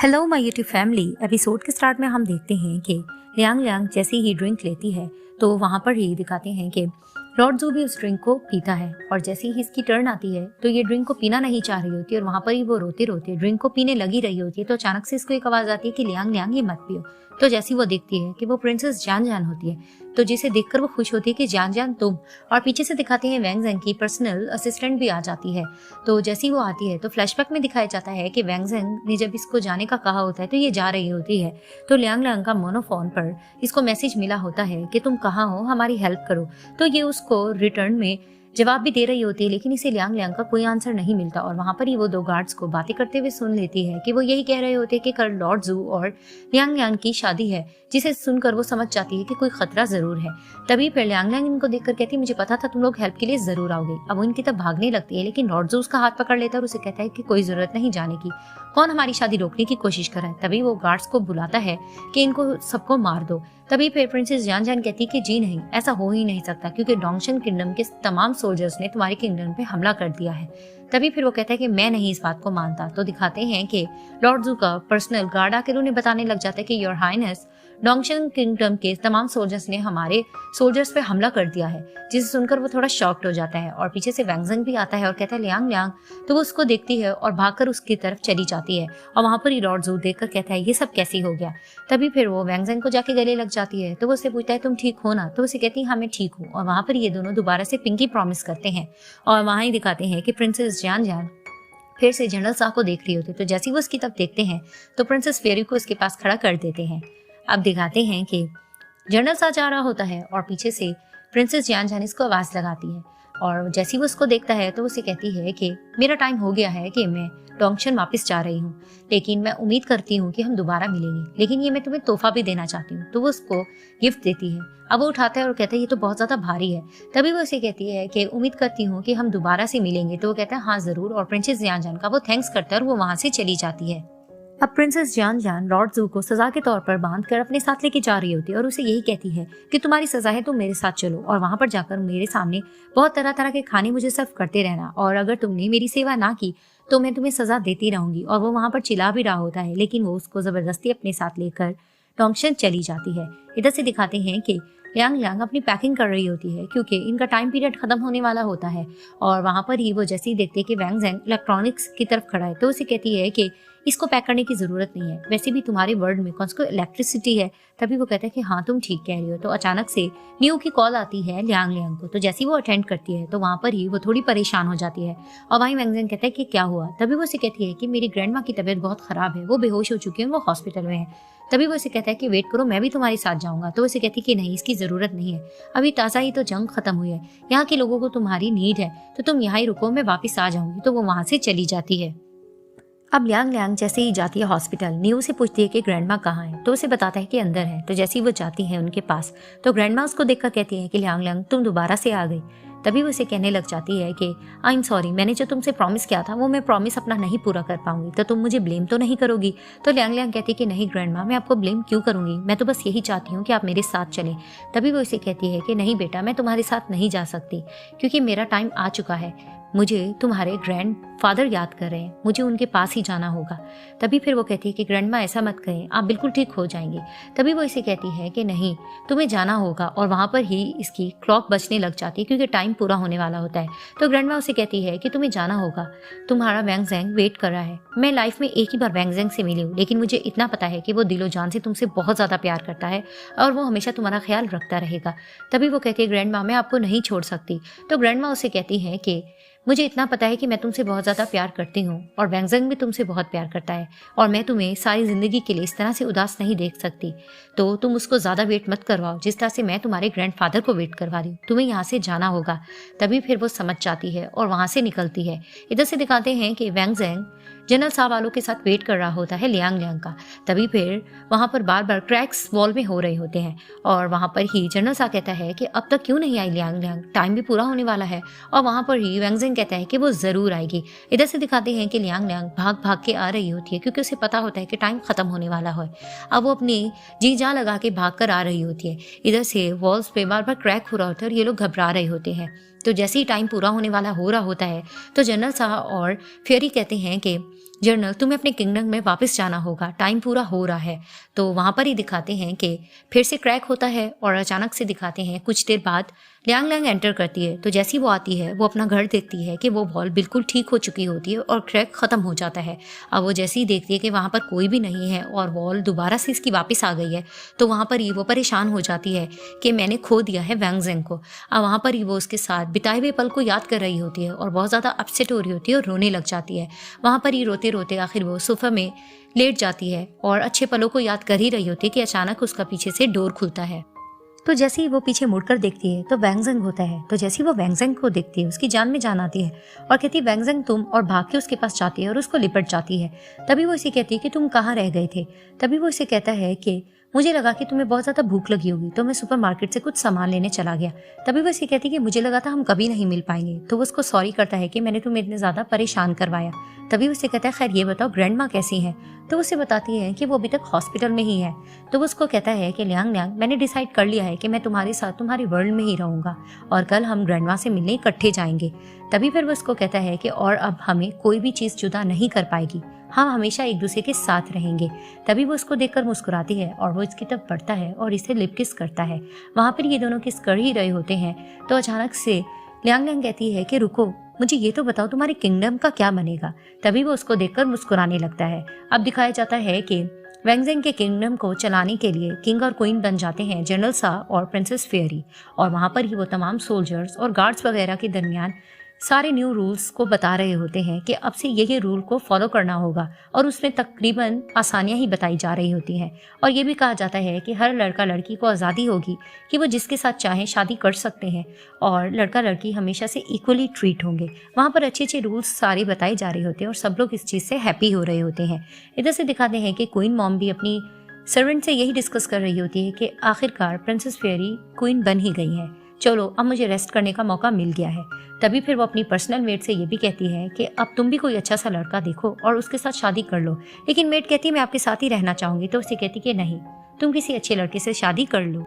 Hello my YouTube family. Episode के start में हम देखते हैं कि लियांग लियांग जैसे ही ड्रिंक लेती है तो वहाँ पर ही दिखाते हैं कि लॉर्ड जू भी उस ड्रिंक को पीता है और जैसे ही इसकी टर्न आती है तो ये ड्रिंक को पीना नहीं चाह रही होती है और वहाँ पर ही वो रोते रोते ड्रिंक को पीने लगी रही होती है। तो अचानक से इसको एक आवाज आती है कि लियांग लियांग ये मत पियो। तो जैसी वो देखती है कि वो प्रिंसेस जान जान होती है तो जिसे देखकर वो खुश होती है कि जान जान तुम। और पीछे से दिखाते हैं वैंग ज़ेंग की पर्सनल असिस्टेंट भी आ जाती है। तो जैसी वो आती है तो फ्लैशबैक में दिखाया जाता है कि वैंग ज़ेंग ने जब इसको जाने का कहा होता है तो ये जा रही होती है। तो लियांग लियांग का मोनोफोन पर इसको मैसेज मिला होता है कि तुम कहाँ हो, हमारी हेल्प करो। तो ये उसको रिटर्न में जवाब भी दे रही होती है लेकिन इसे लियांग लियांग का कोई आंसर नहीं मिलता और वहां पर ही वो दो गार्ड्स को बातें करते हुए सुन लेती है कि वो यही कह रहे होते हैं कि कल लॉर्ड जू और लियांग लियांग की शादी है, जिसे सुनकर वो समझ जाती है कि कोई खतरा जरूर है। तभी फिर लियांग लियांग इनको देखकर कहती है मुझे पता था तुम लोग हेल्प के लिए जरूर आओगे। अब वो इनकी तरफ भागने लगती है लेकिन लॉर्ड जू उसका हाथ पकड़ लेता है और उसे कहता है कि कोई जरूरत नहीं जाने की, कौन हमारी शादी रोकने की कोशिश कर रहा है। तभी वो गार्ड्स को बुलाता है कि इनको सबको मार दो। तभी फिर प्रिंसेस जान जान कहती है कि जी नहीं, ऐसा हो ही नहीं सकता क्योंकि डोंगशन किंगडम के तमाम सोल्जर्स ने तुम्हारे किंगडम पे हमला कर दिया है। तभी फिर वो कहता है कि मैं नहीं इस बात को मानता। तो दिखाते हैं कि लॉर्ड जू का पर्सनल गार्ड आकर उन्हें बताने लग जाता है कि योर हाइनेस डोंगशन किंगडम के तमाम सोल्जर्स ने हमारे सोल्जर्स पे हमला कर दिया है, जिसे सुनकर वो थोड़ा शॉक्ड हो जाता है। और पीछे से वैंग ज़ेंग भी आता है और कहता है लियांग लियांग। तो वो उसको देखती है और भागकर उसकी तरफ चली जाती है और वहां पर ही लॉर्ड जू देखकर कहता है ये सब कैसे हो गया। तभी फिर वो वैंग ज़ेंग को जाके गले लग जाती है तो वो उससे पूछता है तुम ठीक हो ना। तो उसे कहती है हाँ मैं ठीक हूँ। और वहां पर ये दोनों दोबारा से पिंकी प्रॉमिस करते हैं और वहां ही दिखाते हैं कि प्रिंसेस जान जान फिर से जनरल शाह को देख रही होती है। तो जैसे वो उसकी तरफ देखते हैं तो प्रिंसेस फेरी को उसके पास खड़ा कर देते हैं। अब दिखाते हैं कि जनरल शाह जा रहा होता है और पीछे से प्रिंसेस जान जान इसको आवाज लगाती है और जैसे वो उसको देखता है तो उसे कहती है कि मेरा टाइम हो गया है कि मैं डोंगशन वापस जा रही हूँ, लेकिन मैं उम्मीद करती हूँ कि हम दोबारा मिलेंगे, लेकिन ये मैं तुम्हें तोहफा भी देना चाहती हूँ। तो वो उसको गिफ्ट देती है। अब वो उठाता है और कहता है ये तो बहुत ज्यादा भारी है। तभी वो उसे कहती है कि उम्मीद करती हूँ कि हम दोबारा से मिलेंगे। तो वो कहता है हाँ जरूर और प्रिंसेस जान जान का वो थैंक्स करता है और वो वहां से चली जाती है। अब प्रिंसेस जान जान लॉर्ड जू को सजा के तौर पर बांध कर अपने साथ लेके जा रही होती है और उसे यही कहती है कि तुम्हारी सजा है तुम मेरे साथ चलो और वहां पर जाकर मेरे सामने बहुत तरह तरह के खाने मुझे सर्व करते रहना, और अगर तुमने मेरी सेवा ना की तो मैं तुम्हें सजा देती रहूंगी। और वो वहां पर चिल्ला भी रहा होता है लेकिन वो उसको जबरदस्ती अपने साथ लेकर डोंगशन चली जाती है। इधर से दिखाते हैं कि लियांग लियांग अपनी पैकिंग कर रही होती है क्योंकि इनका टाइम पीरियड खत्म होने वाला होता है। और वहां पर ही वो जैसे ही देखते हैं कि वैंग ज़ेंग इलेक्ट्रॉनिक्स की तरफ खड़ा है तो उसे कहती है कि इसको पैक करने की जरूरत नहीं है, वैसे भी तुम्हारे वर्ल्ड में कौन सा इलेक्ट्रिसिटी है। तभी वो कहता है कि हाँ तुम ठीक कह रही हो। तो अचानक से न्यू की कॉल आती है लियांग लियांग को। तो जैसे वो अटेंड करती है तो वहां पर ही वो थोड़ी परेशान हो जाती है और वहीं वैंग ज़ेंग कहता है कि क्या हुआ। तभी वो उसे कहती है कि मेरी ग्रैंड माँ की तबीयत बहुत खराब है, वो बेहोश हो चुकी है, वो हॉस्पिटल में है। तभी वो उसे कहता है कि वेट करो मैं भी तुम्हारे साथ जाऊंगा। तो उसे कहती है कि नहीं इसकी जरूरत नहीं है, अभी ताज़ा ही तो जंग खत्म हुई है, यहाँ के लोगों को तुम्हारी नीड है तो तुम यहाँ ही रुको, मैं वापस आ जाऊंगी। तो वो वहां से चली जाती है। अब लियांग लियांग जैसे ही जाती है हॉस्पिटल, न्यू से पूछती है कि ग्रैंडमा कहाँ है। तो उसे बताता है कि अंदर है। तो जैसे ही वो जाती है उनके पास तो ग्रैंडमा उसको देखकर कहती है कि लियांग लियांग तुम दोबारा से आ गई। तभी वो उसे कहने लग जाती है कि आई एम सॉरी, मैंने जो तुमसे प्रॉमिस किया था वो मैं प्रॉमिस अपना नहीं पूरा कर पाऊंगी, तो तुम मुझे ब्लेम तो नहीं करोगी। तो लियांग लियांग कहती है कि नहीं ग्रैंडमा, मैं आपको ब्लेम क्यों करूंगी, मैं तो बस यही चाहती हूँ कि आप मेरे साथ चलें। तभी वो उसे कहती है कि नहीं बेटा, मैं तुम्हारे साथ नहीं जा सकती क्योंकि मेरा टाइम आ चुका है, मुझे तुम्हारे ग्रैंड फादर याद कर रहे हैं, मुझे उनके पास ही जाना होगा। तभी फिर वो कहती है कि ग्रैंडमा ऐसा मत कहें, आप बिल्कुल ठीक हो जाएंगे। तभी वो इसे कहती है कि नहीं तुम्हें जाना होगा और वहां पर ही इसकी क्लॉक बजने लग जाती है क्योंकि टाइम पूरा होने वाला होता है। तो ग्रैंडमा उसे कहती है कि तुम्हें जाना होगा, तुम्हारा वैंग ज़ेंग वेट कर रहा है। मैं लाइफ में एक ही बार वैंग ज़ेंग से मिली हूँ लेकिन मुझे इतना पता है कि वो दिलो जान से तुमसे बहुत ज्यादा प्यार करता है और वो हमेशा तुम्हारा ख्याल रखता रहेगा। तभी वो कहती है ग्रैंडमा मैं आपको नहीं छोड़ सकती। तो ग्रैंडमा उसे कहती है कि मुझे इतना पता है कि मैं तुमसे बहुत ज़्यादा प्यार करती हूँ और वैंग ज़ेंग भी तुमसे बहुत प्यार करता है और मैं तुम्हें सारी ज़िंदगी के लिए इस तरह से उदास नहीं देख सकती, तो तुम उसको ज़्यादा वेट मत करवाओ जिस तरह से मैं तुम्हारे ग्रैंडफादर को वेट करवा रही हूँ, तुम्हें यहाँ से जाना होगा। तभी फिर वो समझ जाती है और वहाँ से निकलती है। इधर से दिखाते हैं कि वैंग ज़ेंग जनरल शाह वालों के साथ वेट कर रहा होता है लियांग लियांग का। तभी फिर वहाँ पर बार बार क्रैक्स वॉल में हो रहे होते हैं और वहाँ पर ही जनरल शाह कहता है कि अब तक क्यों नहीं आई लियांग लियांग, टाइम भी पूरा होने वाला है। और वहाँ पर ही वैंग ज़ेंग कहता है कि वो जरूर आएगी। इधर से दिखाते हैं कि लियांग लियांग भाग भाग के आ रही होती है क्योंकि उसे पता होता है कि टाइम खत्म होने वाला है। अब वो अपनी जी जान लगा के भाग कर आ रही होती है। इधर से वॉल्स पे बार बार क्रैक हो रहा होता है और ये लोग घबरा रहे होते हैं। तो जैसे ही टाइम पूरा होने वाला हो रहा होता है तो जनरल शाह और फेरी कहते हैं कि जर्नल, तुम्हें अपने किंगडम में वापस जाना होगा, टाइम पूरा हो रहा है। तो वहाँ पर ही दिखाते हैं कि फिर से क्रैक होता है और अचानक से दिखाते हैं कुछ देर बाद लियांग लियांग एंटर करती है। तो जैसी वो आती है वो अपना घर देखती है कि वो वॉल बिल्कुल ठीक हो चुकी होती है और क्रैक ख़त्म हो जाता है। अब वो जैसे ही देखती है कि वहाँ पर कोई भी नहीं है और वॉल दोबारा से इसकी वापस आ गई है, तो वहाँ पर ही वो परेशान हो जाती है कि मैंने खो दिया है वैंग ज़ेंग को। अब वहाँ पर ही वो उसके साथ बिताए हुए पल को याद कर रही होती है और बहुत ज़्यादा अपसेट हो रही होती है और रोने लग जाती है। वहाँ पर ही रोते रोते आखिर वो सोफा में लेट जाती है और अच्छे पलों को याद कर ही रही होती है कि अचानक उसका पीछे से डोर खुलता है। तो जैसे ही वो पीछे मुड़कर देखती है तो वैंग ज़ेंग होता है। तो जैसे ही वो वैंग ज़ेंग को देखती है उसकी जान में जान आती है और कहती है वैंग ज़ेंग तुम, और भाग के उसके पास जाती है और उसको लिपट जाती है। तभी वो इसे कहती है कि तुम कहाँ रह गए थे। तभी वो इसे कहता है कि मुझे लगा कि तुम्हें बहुत ज़्यादा भूख लगी होगी तो मैं सुपरमार्केट से कुछ सामान लेने चला गया। तभी वो इसे कहती है कि मुझे लगा था हम कभी नहीं मिल पाएंगे। तो वो उसको सॉरी करता है कि मैंने तुम्हें इतने ज़्यादा परेशान करवाया। तभी वो उसे कहता है खैर ये बताओ ग्रैंड माँ कैसी हैं। तो उसे बताती है कि वो अभी तक हॉस्पिटल में ही है। तो वो उसको कहता है कि लियांग लियांग, मैंने डिसाइड कर लिया है कि मैं तुम्हारे साथ तुम्हारे वर्ल्ड में ही रहूंगा और कल हम ग्रैंड माँ से मिलने इकट्ठे जाएंगे। तभी फिर वो उसको कहता है कि और अब हमें कोई भी चीज़ जुदा नहीं कर पाएगी, हम हमेशा एक दूसरे के साथ रहेंगे। तभी वो उसको देखकर मुस्कुराती है और वो इसकी तरफ बढ़ता है और इसे लिप किस करता है। वहाँ पर ये दोनों किस कर ही रहे होते हैं तो अचानक से लियांग लियांग कहती है कि रुको, मुझे ये तो बताओ तुम्हारे किंगडम का क्या बनेगा। तभी वो उसको देखकर मुस्कुराने लगता है। अब दिखाया जाता है कि वैंग ज़ेंग के किंगडम को चलाने के लिए किंग और क्वीन बन जाते हैं जनरल सा और प्रिंसेस फेयरी। और वहाँ पर ही वो तमाम सोल्जर्स और गार्ड्स वगैरह के दरमियान सारे न्यू रूल्स को बता रहे होते हैं कि अब से ये रूल को फॉलो करना होगा और उसमें तकरीबन आसानियां ही बताई जा रही होती हैं। और ये भी कहा जाता है कि हर लड़का लड़की को आज़ादी होगी कि वो जिसके साथ चाहें शादी कर सकते हैं और लड़का लड़की हमेशा से इक्वली ट्रीट होंगे। वहाँ पर अच्छे अच्छे रूल्स सारे बताए जा रहे होते हैं और सब लोग इस चीज़ से हैप्पी हो रहे होते हैं। इधर से दिखाते हैं कि क्वीन मॉम भी अपनी सर्वेंट से यही डिस्कस कर रही होती है कि आखिरकार प्रिंसेस फेयरी क्वीन बन ही गई है, चलो अब मुझे रेस्ट करने का मौका मिल गया है। तभी फिर वो अपनी पर्सनल मेट से ये भी कहती है कि अब तुम भी कोई अच्छा सा लड़का देखो और उसके साथ शादी कर लो। लेकिन मेट कहती है मैं आपके साथ ही रहना चाहूंगी। तो उसे कहती कि नहीं, तुम किसी अच्छे लड़के से शादी कर लो।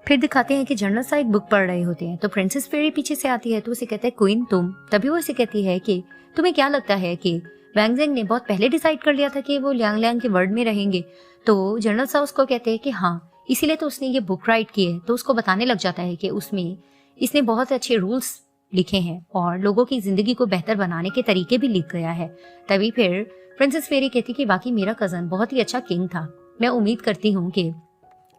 फिर दिखाते हैं कि जनरल सा एक बुक पढ़ रहे होते हैं तो प्रिंसेस फेयरी पीछे से आती है तो उसे कहता है क्वीन तुम। तभी वो उसे कहती है कि तुम्हें क्या लगता है कि वैंग ज़ेंग ने बहुत पहले डिसाइड कर लिया था कि वो लियांग लियांग के वर्ल्ड में रहेंगे। तो जनरल सा उसको कहते हैं कि हाँ, इसीलिए तो उसने ये बुक राइट की है। तो उसको बताने लग जाता है कि उसमें इसने बहुत अच्छे रूल्स लिखे हैं और लोगों की जिंदगी को बेहतर बनाने के तरीके भी लिख गया है। तभी फिर प्रिंसेस फेयरी कहती कि वाकई मेरा कजन बहुत ही अच्छा किंग था, मैं उम्मीद करती हूँ कि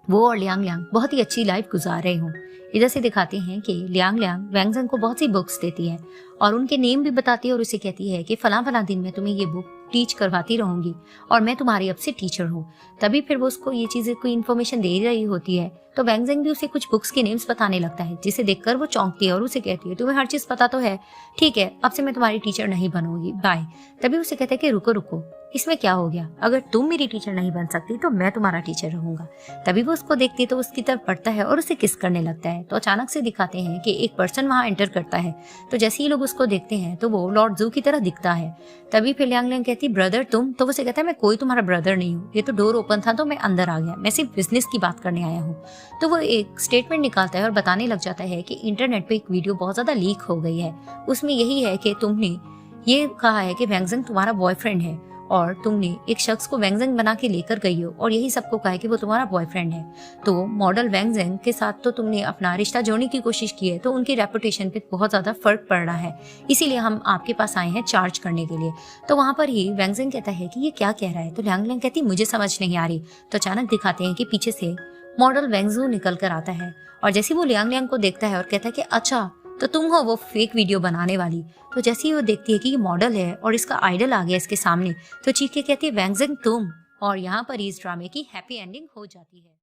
वो और लियांग लियांग बहुत ही अच्छी लाइफ गुजार रहे हों। इधर से दिखाते हैं कि लियांग लियांग वैंग ज़ेंग को बहुत सी बुक्स देती है और उनके नेम भी बताती है और उसे कहती है कि फलां फलां दिन मैं तुम्हें ये बुक टीच करवाती रहूंगी और मैं तुम्हारी अब से टीचर हूँ। तभी फिर वो उसको ये चीजें कोई इन्फॉर्मेशन दे रही होती है तो वैंग ज़ेंग भी उसे कुछ बुक्स के नेम्स बताने लगता है, जिसे देखकर वो चौंकती है और उसे कहती है तुम्हें हर चीज पता तो है, ठीक है अब से मैं तुम्हारी टीचर नहीं बनूंगी, बाय। तभी उसे कहता है कि रुको रुको, इसमें क्या हो गया, अगर तुम मेरी टीचर नहीं बन सकती तो मैं तुम्हारा टीचर रहूंगा। तभी वो उसको देखती है तो उसकी तरफ बढ़ता है और उसे किस करने लगता है। तो अचानक से दिखाते हैं कि एक पर्सन वहां एंटर करता है। तो जैसे ही लोग उसको देखते हैं तो वो लॉर्ड जू की तरह दिखता है। तभी फिर लियांग लियांग कहती ब्रदर तुम। तो वो से कहता है मैं कोई तुम्हारा ब्रदर नहीं हूँ, ये तो डोर ओपन था तो मैं अंदर आ गया, मैं सिर्फ बिजनेस की बात करने आया हूँ। तो वो एक स्टेटमेंट निकालता है और बताने लग जाता है कि इंटरनेट पे एक वीडियो बहुत ज्यादा लीक हो गई है, उसमें यही है कि तुमने ये कहा है कि वैंग ज़ेंग तुम्हारा बॉयफ्रेंड है और तुमने एक शख्स को वैंग ज़ेंग बना के लेकर गई हो और यही सबको कहा है कि वो तुम्हारा बॉयफ्रेंड है। तो मॉडल वैंग ज़ेंग के साथ तो तुमने अपना रिश्ता जोड़ने की कोशिश की है तो उनकी रेपुटेशन पे बहुत ज्यादा फर्क पड़ रहा है, इसीलिए हम आपके पास आए हैं चार्ज करने के लिए। तो वहां पर ही वैंग ज़ेंग कहता है कि ये क्या कह रहा है। तो लियांग लियांग कहती मुझे समझ नहीं आ रही। तो अचानक दिखाते हैं कि पीछे से मॉडल वैंग ज़ू निकल कर आता है और जैसे वो लियांग लियांग को देखता है और कहता है कि अच्छा तो तुम हो वो फेक वीडियो बनाने वाली। तो जैसे ही वो देखती है कि ये मॉडल है और इसका आइडल आ गया इसके सामने तो चीख के कहती है वैंग ज़ेंग तुम। और यहाँ पर इस ड्रामे की हैप्पी एंडिंग हो जाती है।